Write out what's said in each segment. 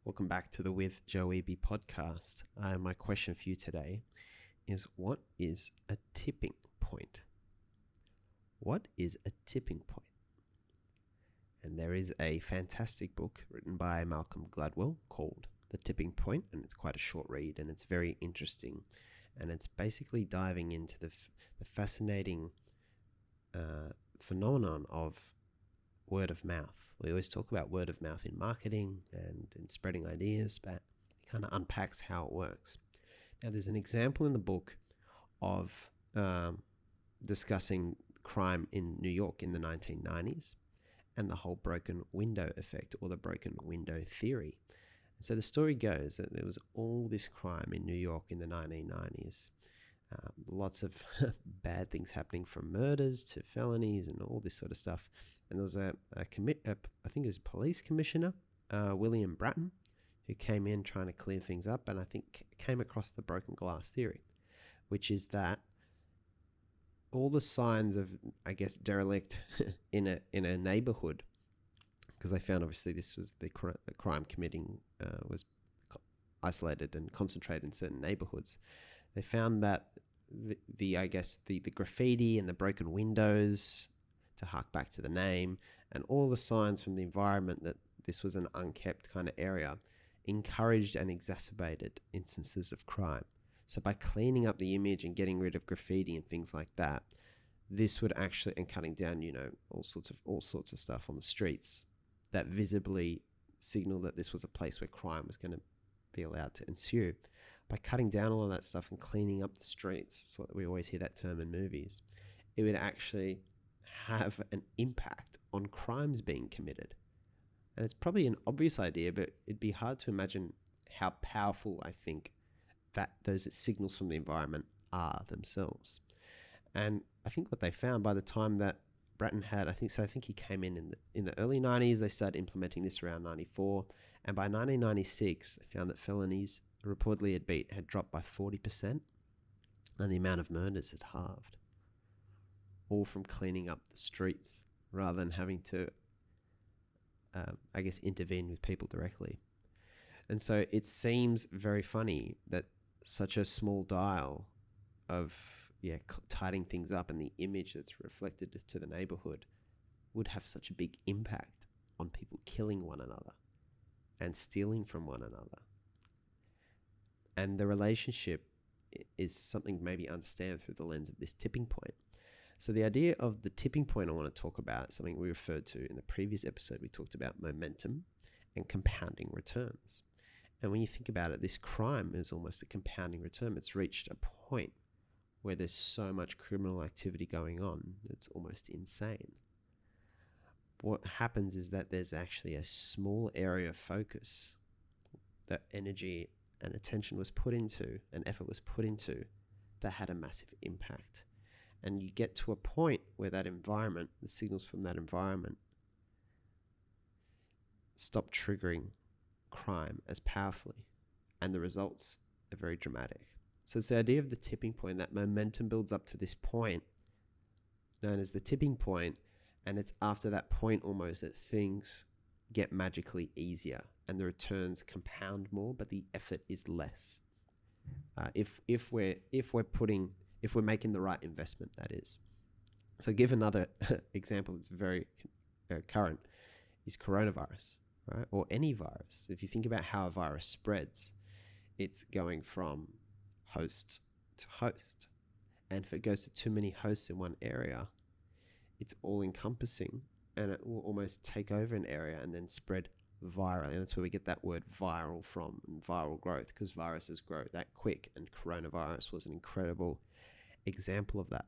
Welcome back to the With Joe Wehbe Podcast. My question for you today is, what is a tipping point? What is a tipping point? And there is a fantastic book written by Malcolm Gladwell called The Tipping Point, and it's quite a short read and it's very interesting. And it's basically diving into the fascinating phenomenon of word of mouth. We always talk about word of mouth in marketing and in spreading ideas, but it kind of unpacks how it works. Now, there's an example in the book of discussing crime in New York in the 1990s and the whole broken window effect, or the broken window theory. And so the story goes that there was all this crime in New York in the 1990s. Lots of bad things happening, from murders to felonies and all this sort of stuff. And there was I think it was police commissioner, William Bratton, who came in trying to clear things up, and I think came across the broken glass theory, which is that all the signs of, I guess, derelict in a neighborhood, because they found obviously this was the crime committing was isolated and concentrated in certain neighborhoods. They found that the graffiti and the broken windows, to hark back to the name, and all the signs from the environment that this was an unkept kind of area, encouraged and exacerbated instances of crime. So by cleaning up the image and getting rid of graffiti and things like that, this would actually, and cutting down, all sorts of stuff on the streets that visibly signal that this was a place where crime was going to be allowed to ensue. By cutting down all of that stuff and cleaning up the streets, so we always hear that term in movies, it would actually have an impact on crimes being committed. And it's probably an obvious idea, but it'd be hard to imagine how powerful I think that those signals from the environment are themselves. And I think what they found by the time that Bratton had, I think he came in the early 90s. They started implementing this around 94. And by 1996, they found that felonies reportedly had dropped by 40%, and the amount of murders had halved, all from cleaning up the streets rather than having to, intervene with people directly. And so it seems very funny that such a small dial of tidying things up and the image that's reflected to the neighborhood would have such a big impact on people killing one another and stealing from one another. And the relationship is something maybe understand through the lens of this tipping point. So the idea of the tipping point I want to talk about, something we referred to in the previous episode. We talked about momentum and compounding returns. And when you think about it, this crime is almost a compounding return. It's reached a point where there's so much criminal activity going on, it's almost insane. What happens is that there's actually a small area of focus that energy and attention was put into, and effort was put into, that had a massive impact. And you get to a point where that environment, the signals from that environment, stop triggering crime as powerfully, and the results are very dramatic. So it's the idea of the tipping point, that momentum builds up to this point known as the tipping point, and it's after that point almost that things get magically easier and the returns compound more, but the effort is less. If we're making the right investment, that is. So give another example that's very current is coronavirus, right? Or any virus. If you think about how a virus spreads, it's going from host to host. And if it goes to too many hosts in one area, it's all encompassing and it will almost take over an area and then spread virally. And that's where we get that word viral from, and viral growth, because viruses grow that quick, and coronavirus was an incredible example of that.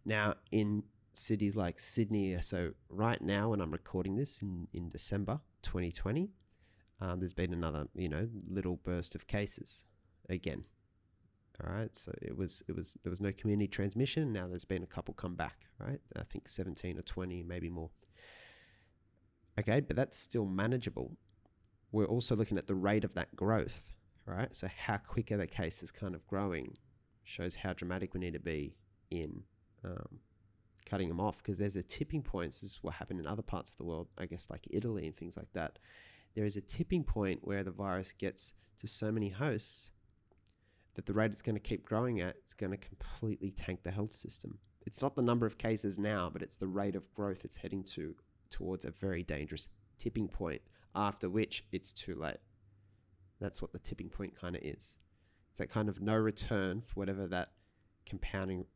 Now, in cities like Sydney, so right now when I'm recording this in December 2020, there's been another, little burst of cases again. All right, so there was no community transmission. Now there's been a couple come back, right? I think 17 or 20, maybe more. Okay, but that's still manageable. We're also looking at the rate of that growth, right? So how quick are the cases kind of growing shows how dramatic we need to be in cutting them off, because there's a tipping point. This is what happened in other parts of the world, I guess, like Italy and things like that. there is a tipping point where the virus gets to so many hosts that the rate it's going to keep growing at, it's going to completely tank the health system. It's not the number of cases now, but it's the rate of growth it's heading towards a very dangerous tipping point, after which it's too late. That's what the tipping point kind of is. It's that kind of no return for whatever that compounding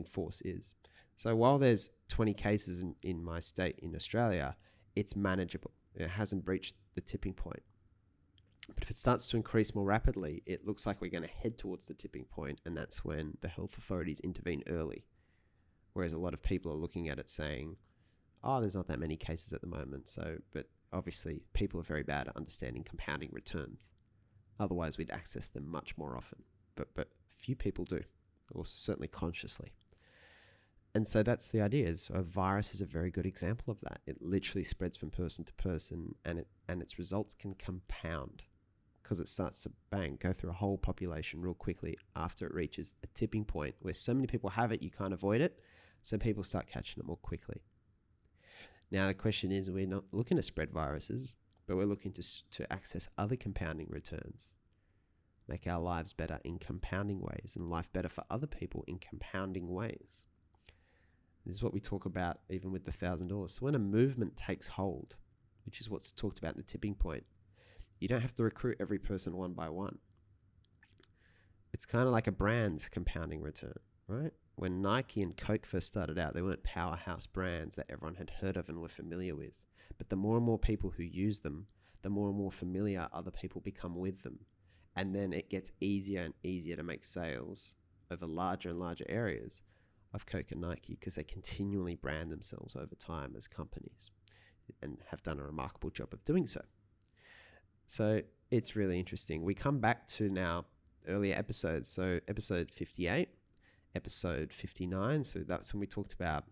force is. So while there's 20 cases in my state in Australia, it's manageable. It hasn't breached the tipping point. But if it starts to increase more rapidly, it looks like we're going to head towards the tipping point, and that's when the health authorities intervene early. Whereas a lot of people are looking at it saying, oh, there's not that many cases at the moment. But obviously people are very bad at understanding compounding returns. Otherwise we'd access them much more often. But few people do, or certainly consciously. And so that's the idea. A virus is a very good example of that. It literally spreads from person to person, and its results can compound, because it starts to go through a whole population real quickly after it reaches a tipping point where so many people have it, you can't avoid it. So people start catching it more quickly. Now the question is, we're not looking to spread viruses, but we're looking to access other compounding returns, make our lives better in compounding ways, and life better for other people in compounding ways. This is what we talk about even with the $1,000. So when a movement takes hold, which is what's talked about in the tipping point, you don't have to recruit every person one by one. It's kind of like a brand's compounding return, right? When Nike and Coke first started out, they weren't powerhouse brands that everyone had heard of and were familiar with. But the more and more people who use them, the more and more familiar other people become with them. And then it gets easier and easier to make sales over larger and larger areas of Coke and Nike, because they continually brand themselves over time as companies and have done a remarkable job of doing so. So it's really interesting. We come back to now earlier episodes. So episode 58, episode 59. So that's when we talked about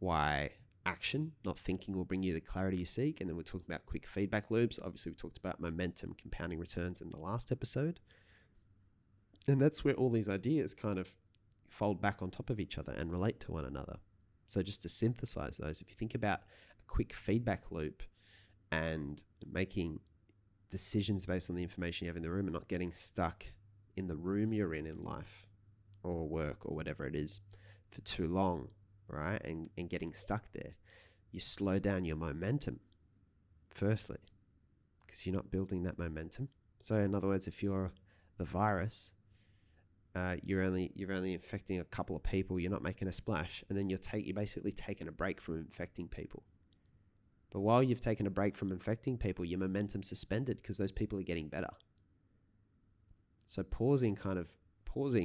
why action, not thinking, will bring you the clarity you seek. And then we're talking about quick feedback loops. Obviously, we talked about momentum, compounding returns in the last episode. And that's where all these ideas kind of fold back on top of each other and relate to one another. So just to synthesize those, if you think about a quick feedback loop and making decisions based on the information you have in the room and not getting stuck in the room you're in life or work or whatever it is for too long, right? And getting stuck there, you slow down your momentum, firstly, because you're not building that momentum. So in other words, if you're the virus, you're only infecting a couple of people, you're not making a splash, and then you're basically taking a break from infecting people. But while you've taken a break from infecting people, your momentum's suspended because those people are getting better. So pausing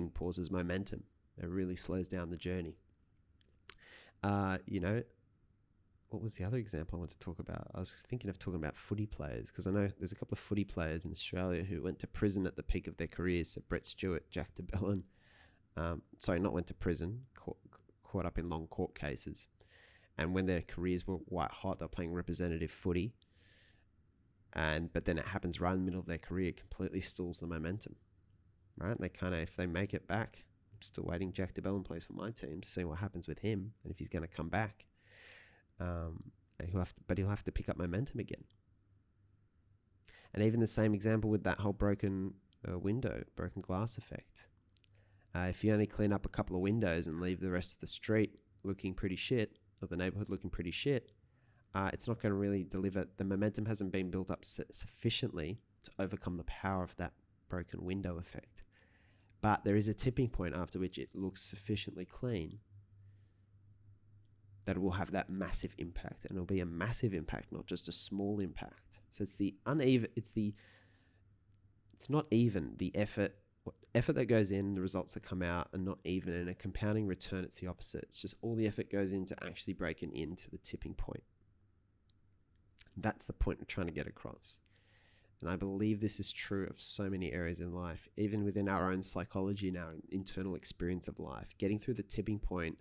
pauses momentum. It really slows down the journey. What was the other example I want to talk about? I was thinking of talking about footy players, because I know there's a couple of footy players in Australia who went to prison at the peak of their careers. So Brett Stewart, Jack DeBellin, not went to prison, caught up in long court cases. And when their careers were white hot, they were playing representative footy. But then it happens right in the middle of their career, completely stalls the momentum, right? They if they make it back, I'm still waiting. Jack DeBellin plays for my team to see what happens with him and if he's going to come back. He'll have to pick up momentum again. And even the same example with that whole broken glass effect. If you only clean up a couple of windows and leave the rest of the street looking pretty shit, or the neighborhood looking pretty shit, it's not going to really deliver. The momentum hasn't been built up sufficiently to overcome the power of that broken window effect. But there is a tipping point after which it looks sufficiently clean that it will have that massive impact, and it'll be a massive impact, not just a small impact. So it's not even the effort that goes in, the results that come out are not even. In a compounding return, it's the opposite. It's just all the effort goes into actually breaking into the tipping point. That's the point we're trying to get across. And I believe this is true of so many areas in life, even within our own psychology and our internal experience of life. Getting through the tipping point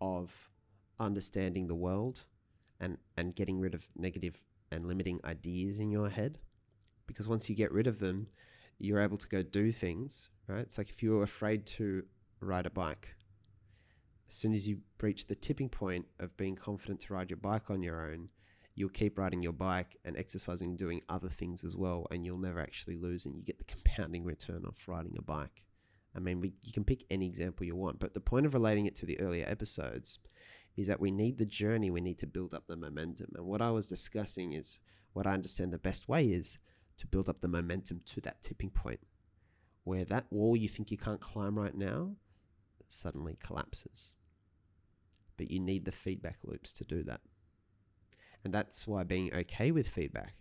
of understanding the world and getting rid of negative and limiting ideas in your head. Because once you get rid of them, you're able to go do things, right? It's like if you were afraid to ride a bike, as soon as you reach the tipping point of being confident to ride your bike on your own, you'll keep riding your bike and exercising and doing other things as well, and you'll never actually lose, and you get the compounding return off riding a bike. I mean, you can pick any example you want, but the point of relating it to the earlier episodes is that we need the journey, we need to build up the momentum. And what I was discussing is what I understand the best way is to build up the momentum to that tipping point where that wall you think you can't climb right now suddenly collapses. But you need the feedback loops to do that. And that's why being okay with feedback,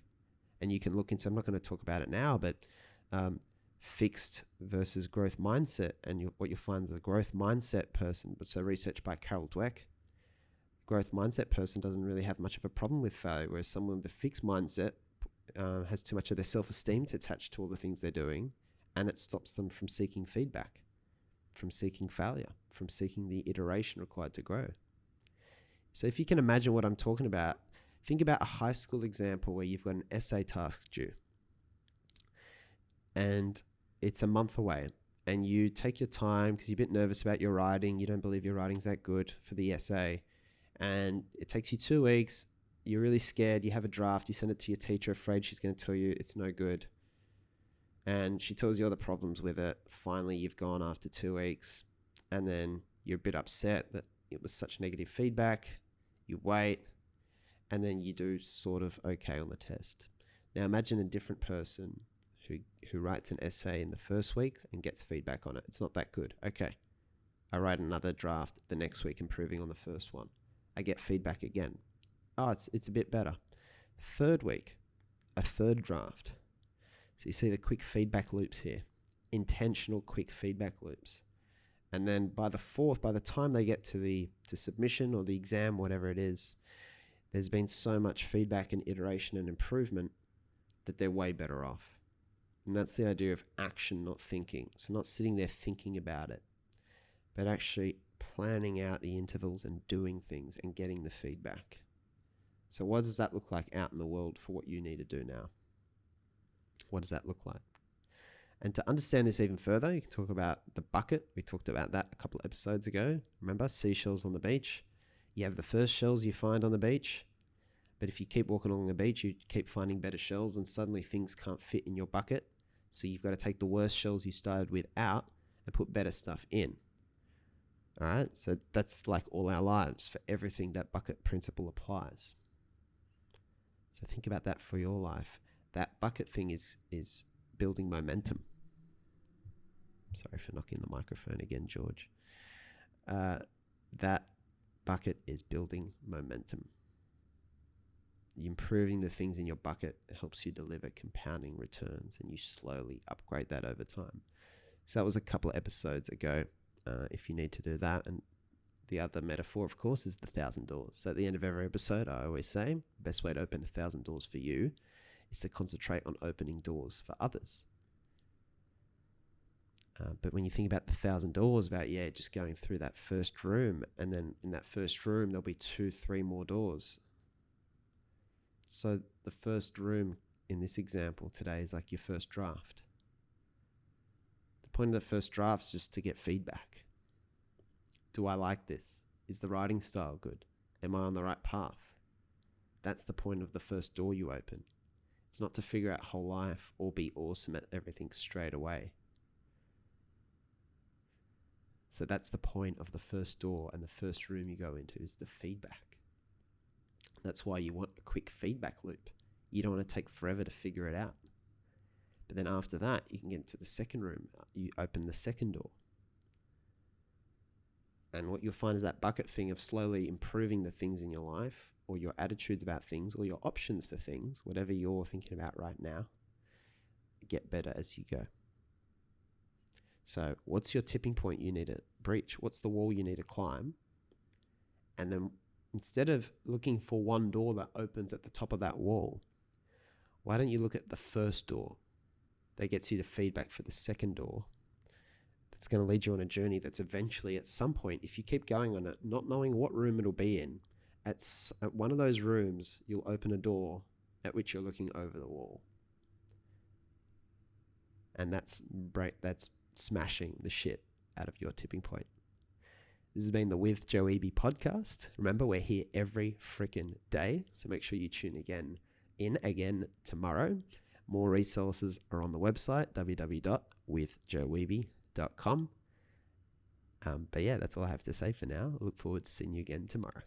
and you can look into, I'm not going to talk about it now, but fixed versus growth mindset, and what you'll find is the growth mindset person, so research by Carol Dweck, growth mindset person doesn't really have much of a problem with failure, whereas someone with a fixed mindset has too much of their self-esteem to attach to all the things they're doing, and it stops them from seeking feedback, from seeking failure, from seeking the iteration required to grow. So if you can imagine what I'm talking about, think about a high school example where you've got an essay task due and it's a month away, and you take your time because you're a bit nervous about your writing, you don't believe your writing's that good for the essay, and it takes you 2 weeks, you're really scared, you have a draft, you send it to your teacher afraid she's going to tell you it's no good, and she tells you all the problems with it. Finally, you've gone after 2 weeks, and then you're a bit upset that it was such negative feedback, you wait, and then you do sort of okay on the test. Now imagine a different person who writes an essay in the first week and gets feedback on it. It's not that good. Okay, I write another draft the next week, improving on the first one. I get feedback again. Oh, it's a bit better. Third week, a third draft. So you see the quick feedback loops here, intentional quick feedback loops. And then by the time they get to submission or the exam, whatever it is, there's been so much feedback and iteration and improvement that they're way better off. And that's the idea of action, not thinking. So not sitting there thinking about it, but actually planning out the intervals and doing things and getting the feedback. So what does that look like out in the world for what you need to do now? What does that look like? And to understand this even further, you can talk about the bucket. We talked about that a couple of episodes ago. Remember, seashells on the beach. You have the first shells you find on the beach, but if you keep walking along the beach, you keep finding better shells, and suddenly things can't fit in your bucket. So you've got to take the worst shells you started with out and put better stuff in. All right, so that's like all our lives. For everything, that bucket principle applies. So think about that for your life. That bucket thing is building momentum. Sorry for knocking the microphone again, George. That bucket is building momentum. Improving the things in your bucket helps you deliver compounding returns, and you slowly upgrade that over time. So that was a couple of episodes ago. If you need to do that, and the other metaphor, of course, is the 1,000 doors. So at the end of every episode, I always say, the best way to open 1,000 doors for you is to concentrate on opening doors for others. But when you think about the 1,000 doors, about, just going through that first room, and then in that first room, there'll be 2-3 more doors. So the first room in this example today is like your first draft. The point of the first draft is just to get feedback. Do I like this? Is the writing style good? Am I on the right path? That's the point of the first door you open. It's not to figure out whole life or be awesome at everything straight away. So that's the point of the first door and the first room you go into, is the feedback. That's why you want a quick feedback loop. You don't want to take forever to figure it out. But then after that, you can get into the second room. You open the second door. And what you'll find is that bucket thing of slowly improving the things in your life, or your attitudes about things, or your options for things, whatever you're thinking about right now, get better as you go. So what's your tipping point you need to breach? What's the wall you need to climb? And then instead of looking for one door that opens at the top of that wall, why don't you look at the first door that gets you the feedback for the second door? That's going to lead you on a journey that's eventually, at some point, if you keep going on it, not knowing what room it'll be in, at one of those rooms, you'll open a door at which you're looking over the wall. And that's smashing the shit out of your tipping point. This has been the With Joe Wehbe podcast. Remember, we're here every freaking day, so make sure you tune in again tomorrow. More resources are on the website, www.withjoewehbe.com. But yeah, that's all I have to say for now. I look forward to seeing you again tomorrow.